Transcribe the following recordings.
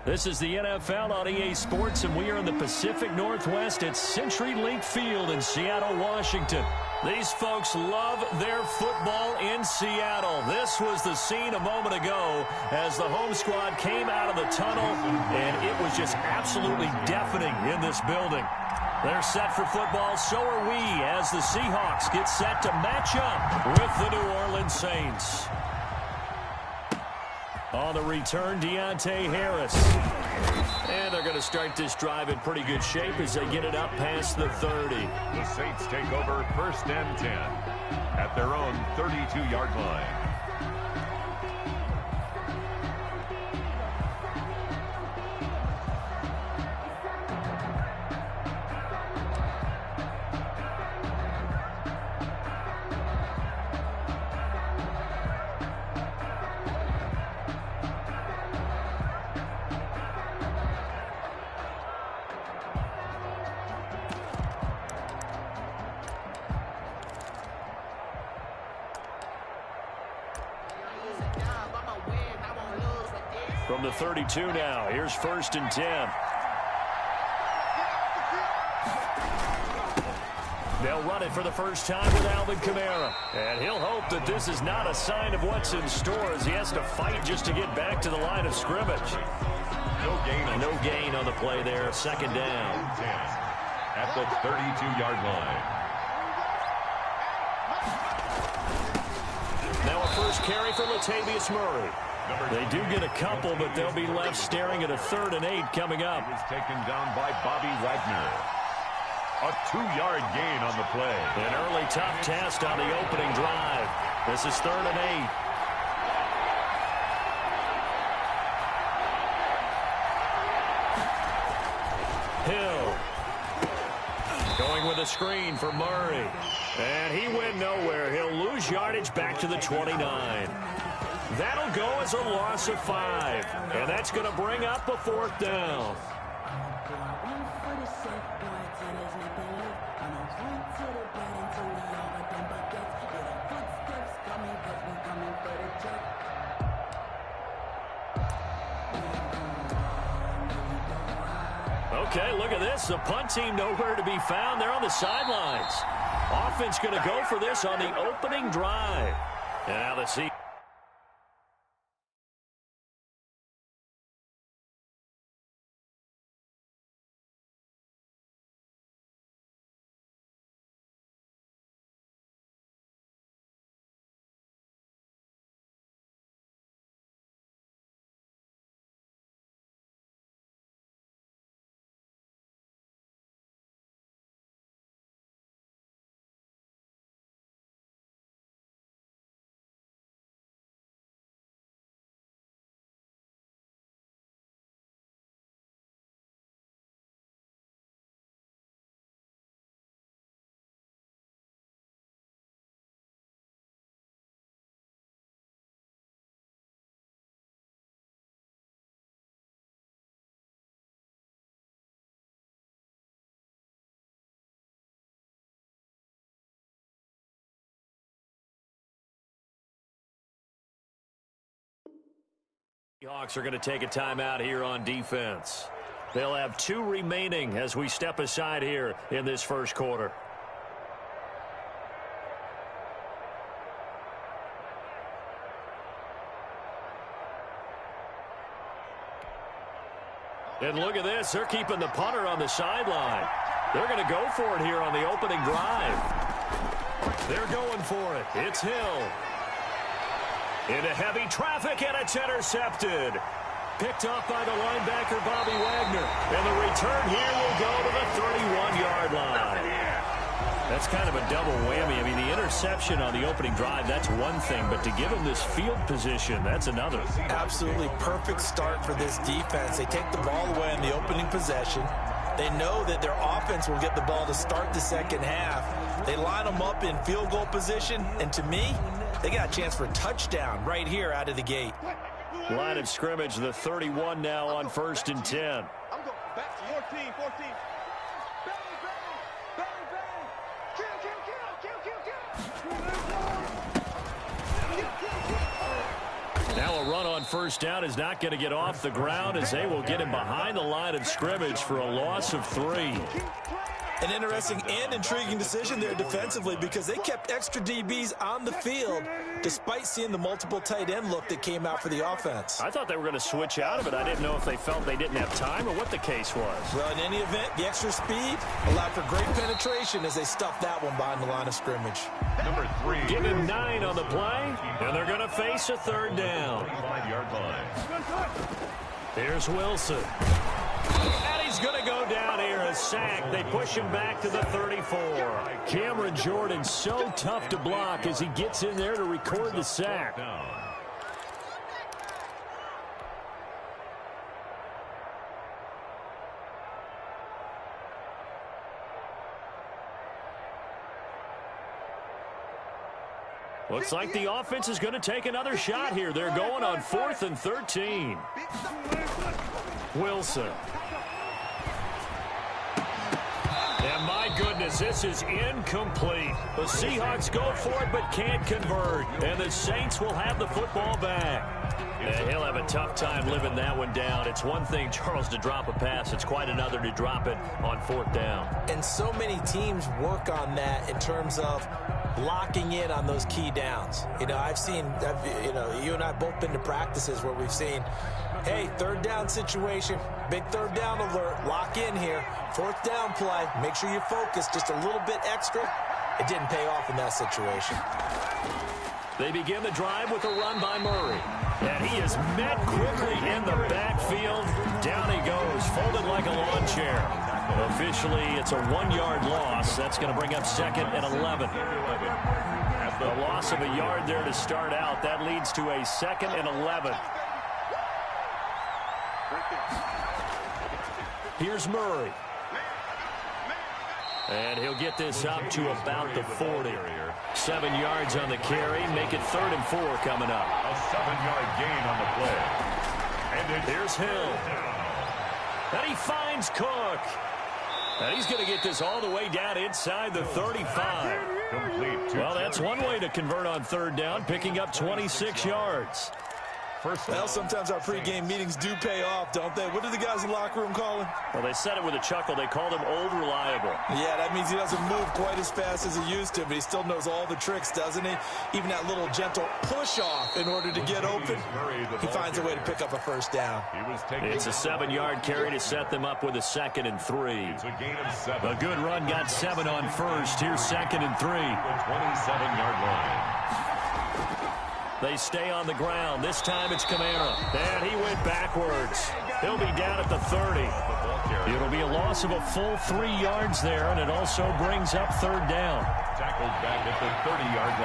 This is the NFL on EA Sports, and we are in the Pacific Northwest at CenturyLink Field in Seattle, Washington. These folks love their football in Seattle. This was the scene a moment ago as the home squad came out of the tunnel, and it was just absolutely deafening in this building. They're set for football, so are we, as the Seahawks get set to match up with the New Orleans Saints. On the return, Deontay Harris. And they're going to start this drive in pretty good shape as they get it up past the 30. The Saints take over 1st and 10 at their own 32-yard line. From the 32 now, here's 1st and 10. They'll run it for the first time with Alvin Kamara. And he'll hope that this is not a sign of what's in store as he has to fight just to get back to the line of scrimmage. No gain on the play there. 2nd down. At the 32-yard line. Now a first carry for Latavius Murray. They do get a couple, but they'll be left staring at a 3rd and 8 coming up. He was taken down by Bobby Wagner. A 2-yard gain on the play. An early tough test on the opening drive. This is 3rd and 8. Hill. Going with a screen for Murray. And he went nowhere. He'll lose yardage back to the 29. That'll go as a loss of 5. And that's going to bring up a 4th down. Okay, look at this. The punt team nowhere to be found. They're on the sidelines. Offense going to go for this on the opening drive. And now let's see. Seahawks are going to take a timeout here on defense. They'll have 2 remaining as we step aside here in this first quarter. And look at this. They're keeping the punter on the sideline. They're going to go for it here on the opening drive. They're going for it. It's Hill. Into heavy traffic, and it's intercepted. Picked off by the linebacker, Bobby Wagner. And the return here will go to the 31-yard line. That's kind of a double whammy. I mean, the interception on the opening drive, that's one thing. But to give him this field position, that's another. Absolutely perfect start for this defense. They take the ball away on the opening possession. They know that their offense will get the ball to start the second half. They line them up in field goal position. And to me, they got a chance for a touchdown right here out of the gate. Line of scrimmage, the 31 now on 1st and 10. I'm going back to 14. Now a run on first down is not going to get off the ground as they will get him behind the line of scrimmage for a loss of 3. An interesting and intriguing decision there defensively because they kept extra DBs on the field despite seeing the multiple tight end look that came out for the offense. I thought they were going to switch out of it. I didn't know if they felt they didn't have time or what the case was. Well, in any event, the extra speed allowed for great penetration as they stuffed that one behind the line of scrimmage. Number 3. Give him 9 on the play, and they're going to face a third down. 25-yard line. Here's Wilson. And he's going to go down here, a sack. They push him back to the 34. Cameron Jordan so tough to block as he gets in there to record the sack. Looks like the offense is going to take another shot here. They're going on 4th and 13. Wilson. And my goodness, this is incomplete. The Seahawks go for it but can't convert. And the Saints will have the football back. And he'll have a tough time living that one down. It's one thing, Charles, to drop a pass. It's quite another to drop it on 4th down. And so many teams work on that in terms of locking in on those key downs. You know, you and I both been to practices where we've seen, hey, 3rd down situation, big 3rd down alert, lock in here, 4th down play, make sure you focus just a little bit extra. It didn't pay off in that situation. They begin the drive with a run by Murray. And he is met quickly in the backfield. Down he goes, folded like a lawn chair. Officially, it's a 1-yard loss. That's going to bring up 2nd and 11. A loss of a yard there to start out. That leads to a 2nd and 11. Here's Murray. And he'll get this up to about the 40. 7 yards on the carry. Make it 3rd and 4 coming up. A 7-yard gain on the play. And here's Hill. And he finds Cook. And he's going to get this all the way down inside the 35. complete. Well, that's one way to convert on 3rd down, picking up 26 yards. Well, sometimes our pregame meetings do pay off, don't they? What do the guys in the locker room call him? Well, they said it with a chuckle. They called him Old Reliable. Yeah, that means he doesn't move quite as fast as he used to, but he still knows all the tricks, doesn't he? Even that little gentle push-off in order to get open. He finds a way to pick up a 1st down. It's a 7-yard carry to set them up with a 2nd and 3. It's a gain of 7. A good run got 7 on 1st. Here's 2nd and 3. 27-yard line. They stay on the ground. This time it's Kamara. And he went backwards. He'll be down at the 30. It'll be a loss of a full 3 yards there, and it also brings up 3rd down. Tackled back at the 30-yard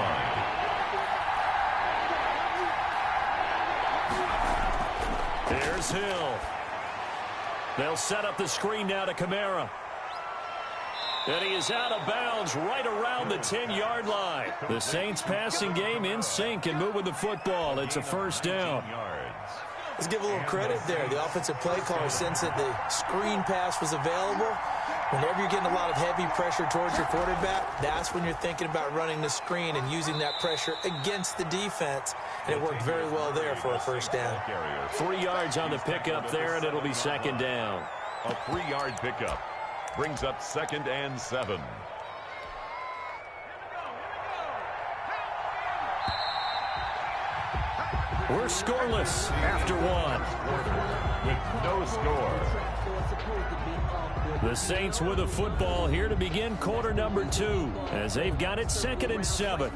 line. There's Hill. They'll set up the screen now to Kamara. And he is out of bounds right around the 10-yard line. The Saints passing game in sync and moving the football. It's a 1st down. Let's give a little credit there. The offensive play caller sensed that the screen pass was available. Whenever you're getting a lot of heavy pressure towards your quarterback, that's when you're thinking about running the screen and using that pressure against the defense. And it worked very well there for a 1st down. 3 yards on the pickup there, and it'll be 2nd down. A 3-yard pickup brings up 2nd and 7. We're scoreless after 1. With no score. The Saints with the football here to begin quarter number 2 as they've got it 2nd and 7.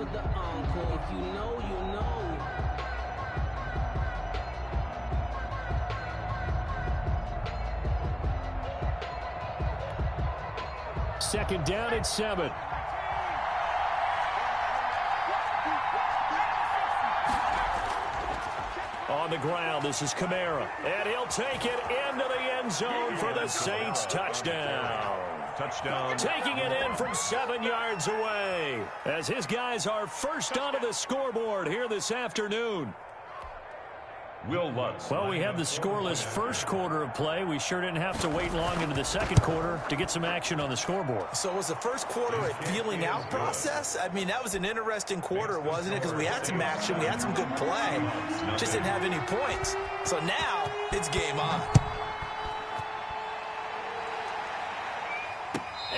Second down at 7. On the ground, this is Kamara. And he'll take it into the end zone for the Saints touchdown. Touchdown. Taking it in from 7 yards away as his guys are first onto the scoreboard here this afternoon. Will Lutz. Well, we had the scoreless first quarter of play. We sure didn't have to wait long into the second quarter to get some action on the scoreboard. So was the first quarter a feeling out process? I mean, that was an interesting quarter, wasn't it? Because we had some action, we had some good play, just didn't have any points. So now it's game on.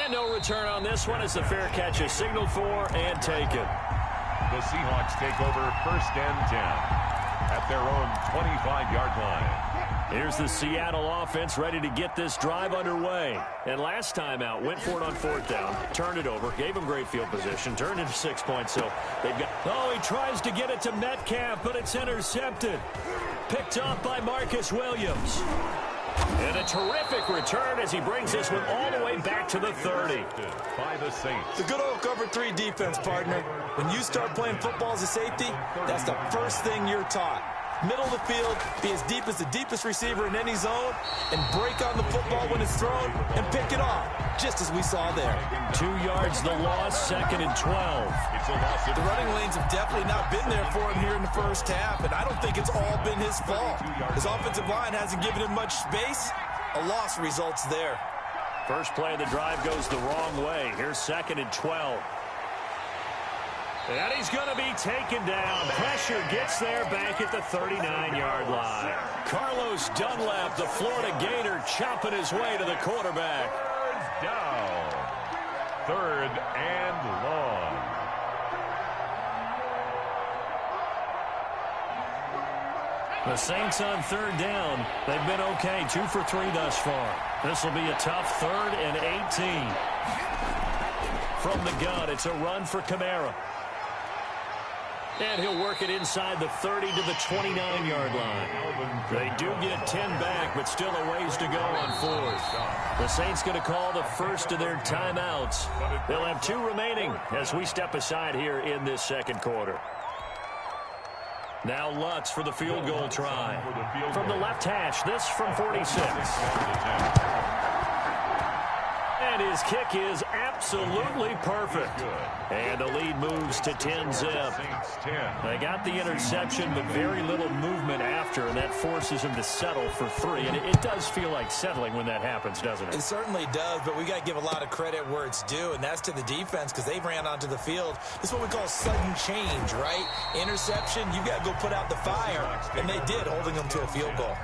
And no return on this one as the fair catch is signaled for and taken. The Seahawks take over 1st and 10 at their own 25-yard line. Here's the Seattle offense ready to get this drive underway. And last time out, went for it on 4th down, turned it over, gave them great field position, turned into 6 points. So they've got. Oh, he tries to get it to Metcalf, but it's intercepted. Picked off by Marcus Williams. And a terrific return as he brings this one all the way back to the 30. By the Saints. The good old cover 3 defense, partner. When you start playing football as a safety, that's the first thing you're taught. Middle of the field, be as deep as the deepest receiver in any zone, and break on the football when it's thrown and pick it off, just as we saw there. 2 yards the loss, 2nd and 12. It's a loss. The running lanes have definitely not been there for him here in the first half, and I don't think it's all been his fault. His offensive line hasn't given him much space. A loss results there. First play of the drive goes the wrong way. Here's 2nd and 12. And he's going to be taken down. Pressure gets there back at the 39-yard line. Carlos Dunlap, the Florida Gator, chopping his way to the quarterback. Down. 3rd and long. The Saints on 3rd down. They've been okay, 2 for 3 thus far. This will be a tough 3rd and 18. From the gun, it's a run for Kamara. And he'll work it inside the 30 to the 29-yard line. They do get 10 back, but still a ways to go on 4th. The Saints going to call the first of their timeouts. They'll have 2 remaining as we step aside here in this second quarter. Now Lutz for the field goal try. From the left hash, this from 46. And his kick is absolutely perfect. And the lead moves to 10-zip. They got the interception, but very little movement after, and that forces him to settle for 3. And it does feel like settling when that happens, doesn't it? It certainly does, but we got to give a lot of credit where it's due, and that's to the defense because they ran onto the field. This is what we call sudden change, right? Interception, you got to go put out the fire, and they did, holding them to a field goal.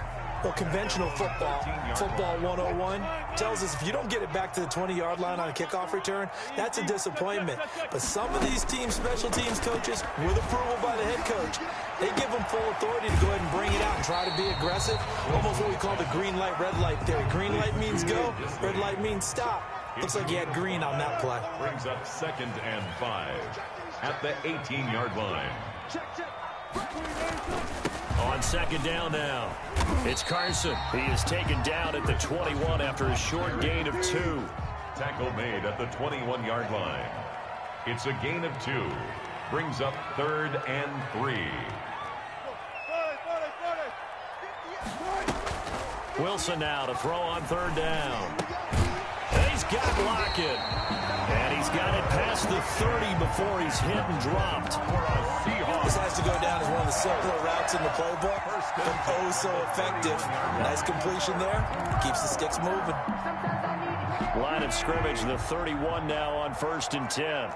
Well, conventional football 101, tells us if you don't get it back to the 20-yard line on a kickoff return, that's a disappointment. But some of these teams, special teams coaches, with approval by the head coach, they give them full authority to go ahead and bring it out and try to be aggressive. Almost what we call the green light, red light theory. Green light means go, red light means stop. Looks like he had green on that play. Brings up 2nd and 5 at the 18-yard line. On 2nd down now, it's Carson. He is taken down at the 21 after a short gain of 2. Tackle made at the 21-yard line. It's a gain of 2. Brings up 3rd and 3. Wilson now to throw on 3rd down. And he's got Lockett. And he's got it past the 30 before he's hit and dropped. This has to go down as one of the simpler routes in the playbook, but oh so effective. Nice completion there. Keeps the sticks moving. Line of scrimmage, the 31 now on 1st and 10.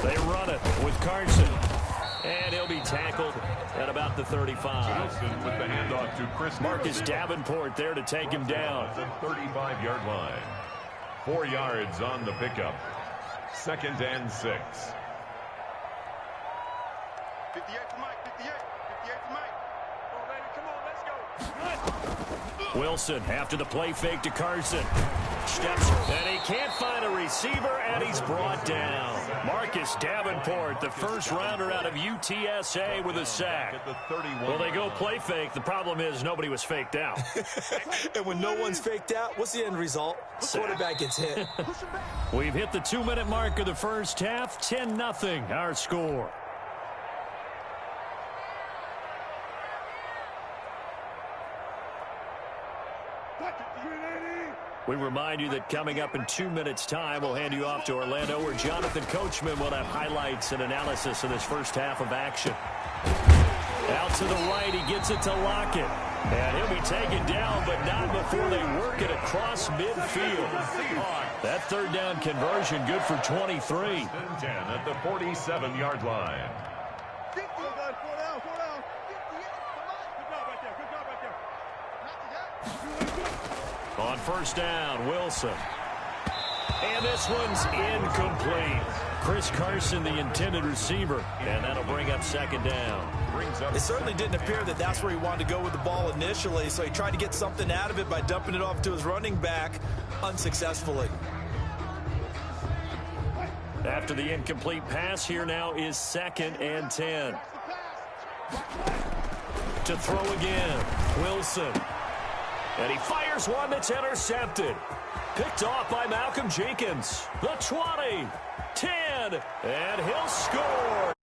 They run it with Carson. And he'll be tackled at about the 35. With the handoff to Chris Marcus Davenport there to take him down. The 35-yard line. 4 yards on the pickup. 2nd and 6. 58 to Mike, 58 to Mike. Come on, baby, come on, let's go. Wilson after the play fake to Carson. Steps, and he can't find a receiver, and he's brought down. Marcus Davenport, the first rounder out of UTSA with a sack. Well, they go play fake. The problem is nobody was faked out. And when no one's faked out, what's the end result? The quarterback gets hit. We've hit the 2-minute mark of the first half. 10-0 our score. Watch it, 380. We remind you that coming up in 2 minutes' time, we'll hand you off to Orlando, where Jonathan Coachman will have highlights and analysis of this first half of action. Out to the right, he gets it to Lockett. And he'll be taken down, but not before they work it across midfield. That third down conversion good for 23. 10 at the 47-yard line. On first down, Wilson. And this one's incomplete. Chris Carson, the intended receiver, and that'll bring up second down. It certainly didn't appear that that's where he wanted to go with the ball initially, so he tried to get something out of it by dumping it off to his running back unsuccessfully. After the incomplete pass, here now is 2nd and 10. To throw again, Wilson. And he fires one that's intercepted. Picked off by Malcolm Jenkins. The 20, 10, and he'll score.